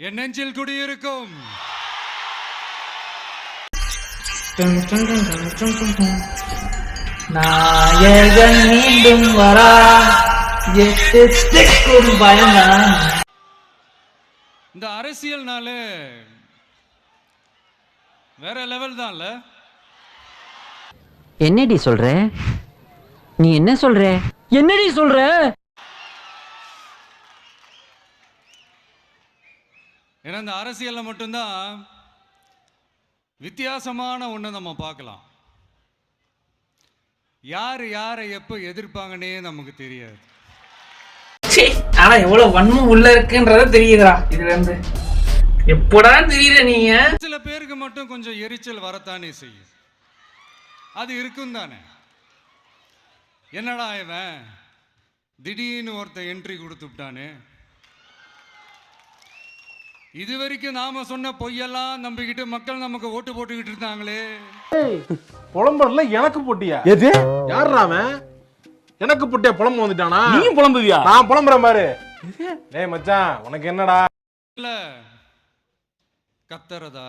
என் நெஞ்சில் குடியிருக்கும் நாயகன் மீண்டும் வரா எட்டு பயந்தான். இந்த அரசியல்னால வேற லெவல் தான்ல. என்னடி சொல்ற? நீ என்ன சொல்ற? என்னடி சொல்ற? ஏன்னா இந்த அரசியல்ல மட்டும்தான் வித்தியாசமான ஒண்ணு நம்ம பார்க்கலாம். யார் யாரை எப்போ எதிர்ப்பாங்கன்னே நமக்கு தெரியாது. ஆனா எவ்வளவு வன்மம் உள்ள இருக்குன்றத தெரியுதுடா இதுல இருந்து. எப்படா தெரியுற நீங்க? சில பேருக்கு மட்டும் கொஞ்சம் எரிச்சல் வரத்தானே செய்யும். அது இருக்கும் தானே. என்னடா இவன் திடீர்னு ஒருத்த என்ட்ரி கொடுத்து விட்டானே, இது வரைக்கும் நாம சொன்ன பொய்யெல்லாம் நம்பிக்கிட்டு மக்கள் நமக்கு ஓட்டு போட்டுக்கிட்டு இருந்தாங்களே. புலம்புறதுல எனக்கு போட்டியா? எது யாருடா அவன்? எனக்கு போட்டியா? புலம்பு வந்துட்டானா? நீ புலம்புவியா? நான் புலம்புறேன் பாரு. டேய் மச்சான், உனக்கு என்னடா? இல்ல கத்துறதா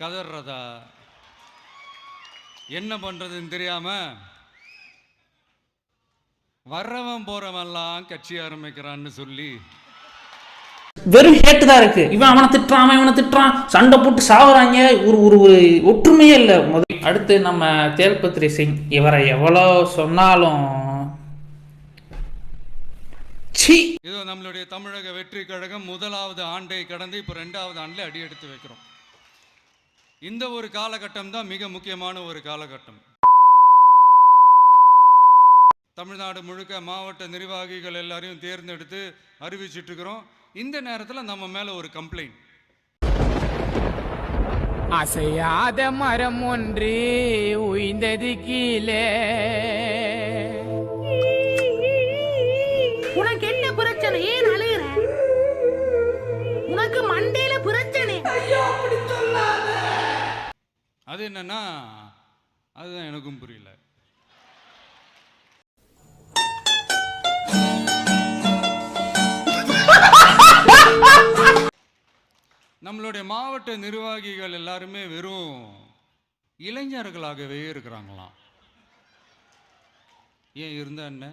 கதறதா என்ன பண்றதுன்னு தெரியாம வர்றவன் போறவன்லாம் கட்சி ஆரம்பிக்கிறான்னு சொல்லி வெறும் ஹேட்டு தான் இருக்கு. இவன் அவனை திட்டுறான், அவன் இவனை திட்டுறான், சண்டை போட்டு சாவுறாங்க. ஒரு ஒரு ஒற்றுமையே இல்லை. அடுத்து நம்ம தேல்பத்ரி சிங், இவரை எவ்வளோ சொன்னாலும் இதோ நம்மளுடைய தமிழக வெற்றி கழகம் முதலாவது ஆண்டை கடந்து இப்போ 2வது ஆண்டில் அடி எடுத்து வைக்கிறோம். இந்த ஒரு காலகட்டம் தான் மிக முக்கியமான ஒரு காலகட்டம். தமிழ்நாடு முழுக்க மாவட்ட நிர்வாகிகள் எல்லாரையும் தேர்ந்தெடுத்து அறிவிச்சிட்டு இருக்கிறோம். இந்த நேரத்தில் நம்ம மேல ஒரு கம்ப்ளைண்ட். அசையாத மரம் ஒன்று உய்ந்தது கீழே. உனக்கு என்ன பிரச்சனை? ஏன் அழுகிற? உனக்கு மண்டையில பிரச்சனை. அது என்னன்னா அதுதான் எனக்கும் புரியல. நம்மளுடைய மாவட்ட நிர்வாகிகள் எல்லாருமே வெறும் இளைஞர்களாகவே இருக்கிறாங்களாம். ஏன் இருந்தா என்ன?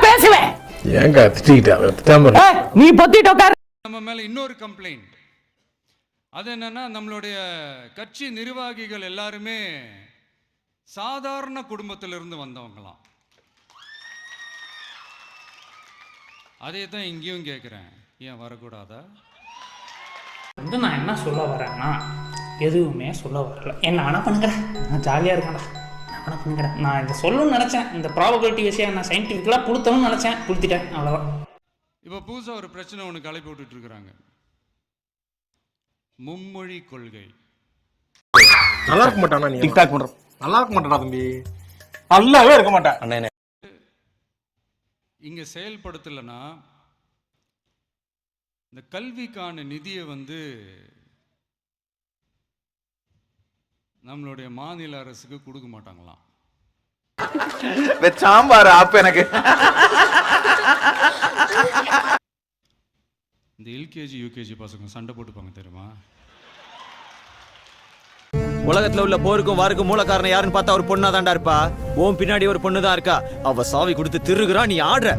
பேசுவேன் நீ பொத்திட்டு உட்கார். நம்ம மேல இன்னொரு கம்ப்ளைண்ட். அது என்னன்னா நம்மளுடைய கட்சி நிர்வாகிகள் எல்லாருமே சாதாரண குடும்பத்திலிருந்து வந்தவங்களாம். அதே தான் இங்கேயும் கேட்குறேன், ஏன் வரக்கூடாதா? வந்து நான் என்ன சொல்ல வரேன்னா எதுவுமே சொல்ல வரல. என்ன வேணா பண்ணுங்கடா, நான் ஜாலியாக இருக்கேன்டா, என்ன வேணா பண்ணுங்கடா. நான் இதை சொல்லணும்னு நினச்சேன். இந்த ப்ராபபிலிட்டி விஷயம் நான் சயின்டிஃபிக்கலாக புளுத்தணும்னு நினச்சேன், புளுத்திட்டேன், அவ்வளோதான். இப்போ புதுசாக ஒரு பிரச்சனை ஒன்று கிளப்பி விட்டுட்டு இருக்கிறாங்க. மும்மொழி கொள்கை. நல்லா இருக்க மாட்டானா? நீ டிக்டாக் பண்ற நல்லா இருக்க மாட்டானா தம்பி? நல்லாவே இருக்க மாட்டான் அண்ணே. இங்க செயல்படுத்தலைன்னா இந்த கல்விக்கான நிதியை நம்மளுடைய மாநில அரசுக்கு கொடுக்க மாட்டாங்களாம். சாம்பார் ஆப் எனக்கு. இந்த எல்கேஜி யூகேஜி பசங்க சண்டை போட்டுப்பாங்க தெரியுமா? உலகத்துல உள்ள போருக்கும் வாருக்கும் மூல காரணம் யாருன்னு பார்த்தா ஒரு பொண்ணா தான்டா இருப்பா. ஓம் பின்னாடி ஒரு பொண்ணு தான் இருக்கா. அவ சாவி கொடுத்து திருகுறா, நீ ஆடுற.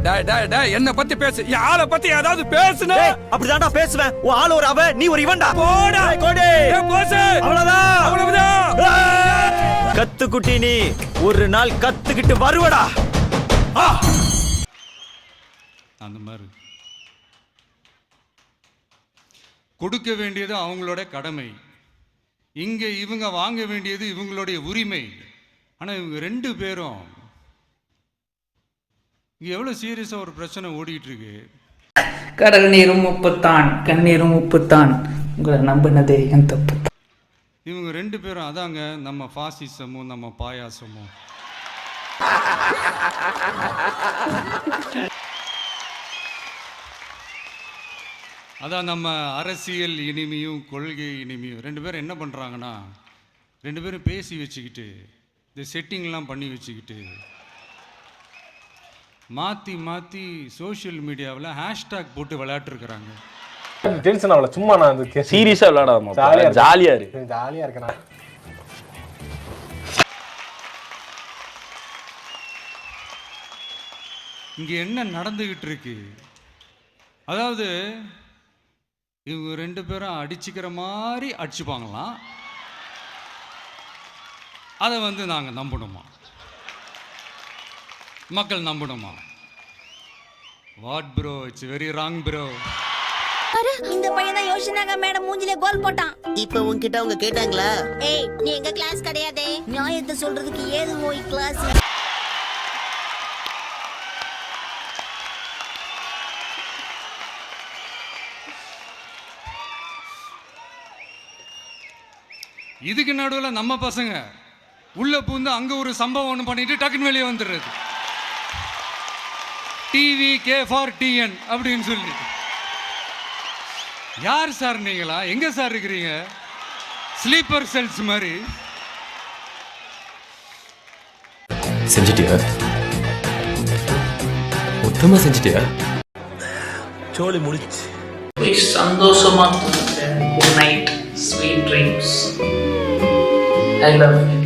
என்ன பத்தி பேசு, யார பத்தி ஏதாவது பேசுன. அப்படிதான்டா பேசுவேன். உன் ஆள் ஒரு அவ, நீ ஒரு இவன்டா. போடா கோடி அவ்வளவுதான். கத்துக்குட்டி, நீ ஒரு நாள் கத்துக்கிட்டு வருவடா. அந்த மாதிரி கொடுக்க வேண்டியது அவங்களோட கடமை. இங்க இவங்க வாங்க வேண்டியது இவங்களுடைய உரிமை. ஆனா இவங்க 2 பேரும் இங்க எவ்வளவு சீரியஸா ஒரு பிரச்சனை ஓடிட்டு இருக்கு. கடல் நீரும் உப்புத்தான், கண்ணீரும் உப்புத்தான், உங்களை நம்பினதே என் தப்பு. இவங்க 2 பேரும் அதாங்க நம்ம பாசிசமும் நம்ம பாயாசமும். அதான் நம்ம அரசியல் இனிமையும் கொள்கை இனிமையும். 2 பேரும் என்ன பண்ணுறாங்கன்னா 2 பேரும் பேசி வச்சுக்கிட்டு இந்த செட்டிங்லாம் பண்ணி வச்சுக்கிட்டு மாற்றி மாற்றி சோஷியல் மீடியாவில் ஹேஷ்டேக் போட்டு விளையாட்டுருக்குறாங்க. டென்ஷன் ஆகல, சும்மா நான் சீரியஸா விளையாடாம ஜாலியா இருக்கு. ஜாலியா இருக்கேன். இங்கே என்ன நடந்துக்கிட்டு இருக்கு? அதாவது இவங்க 2 பேரும் அடிச்சுக்கிற மாதிரி அடிச்சுப்பாங்களாம். அதை வந்து நாங்கள் நம்பணுமா? மக்கள் நம்பணுமா? What bro, it's very wrong bro. இந்த பையன் தான் யோசிச்சாங்க மேடம் மூஞ்சிலே கோல் போட்டான். இப்ப உன்கிட்ட அவங்க கேட்டாங்களா? ஏய் நீ எங்க கிளாஸ் கிடையாதே. நியாயத்தை சொல்றதுக்கு ஏது ஓய் கிளாஸ்? இதுக்கு நடுவில் நம்ம பசங்க உள்ள பூந்து அங்க ஒரு சம்பவம் ஒன்று பண்ணிட்டு டக்குன்னு வெளியே வந்துடுறது. டிவி கே ஃபார் டிஎன் அப்படின்னு சொல்லி. யார் சார் நீங்களா? எங்க சார் இருக்கிறீங்க? ஸ்லீப்பர் செல்ஸ் மாதிரி. செஞ்சிட்டியா? மொத்தமா செஞ்சிட்டியா? சோலி முடிச்சு. சந்தோஷமா தூங்குங்க. Good night, sweet dreams. I love you.